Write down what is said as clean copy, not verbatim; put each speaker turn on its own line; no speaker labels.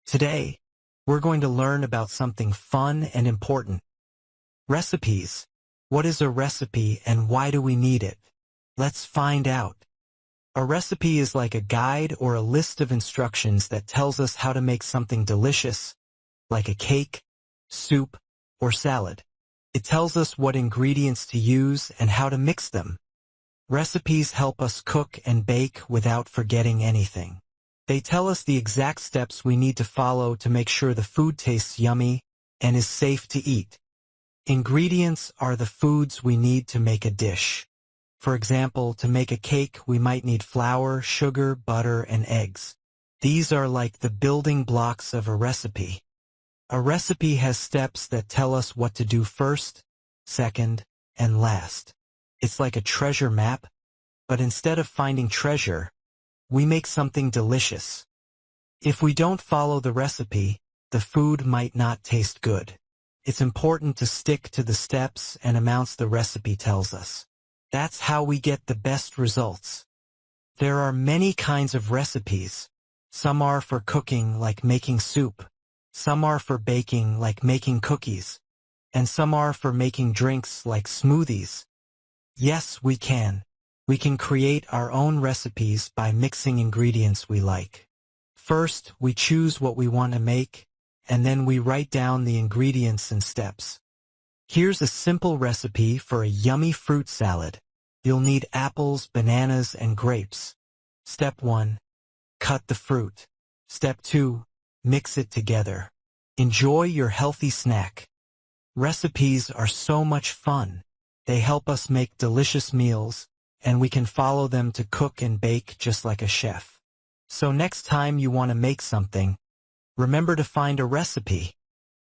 Today, we're going to learn about something fun and important. Recipes. What is a recipe and why do we need it? Let's find out. A recipe is like a guide or a list of instructions that tells us how to make something delicious, like a cake, soup, or salad. It tells us what ingredients to use and how to mix them. Recipes help us cook and bake without forgetting anything. They tell us the exact steps we need to follow to make sure the food tastes yummy and is safe to eat. Ingredients are the foods we need to make a dish. For example, to make a cake, we might need flour, sugar, butter, and eggs. These are like the building blocks of a recipe. A recipe has steps that tell us what to do first, second, and last. It's like a treasure map, but instead of finding treasure, we make something delicious. If we don't follow the recipe, the food might not taste good. It's important to stick to the steps and amounts the recipe tells us. That's how we get the best results. There are many kinds of recipes. Some are for cooking, like making soup. Some are for baking, like making cookies. And some are for making drinks, like smoothies. Yes, we can. We can create our own recipes by mixing ingredients we like. First, we choose what we want to make, and then we write down the ingredients and steps. Here's a simple recipe for a yummy fruit salad. You'll need apples, bananas, and grapes. Step 1. Cut the fruit. Step 2. Mix it together. Enjoy your healthy snack. Recipes are so much fun. They help us make delicious meals, and we can follow them to cook and bake just like a chef. So next time you want to make something, remember to find a recipe.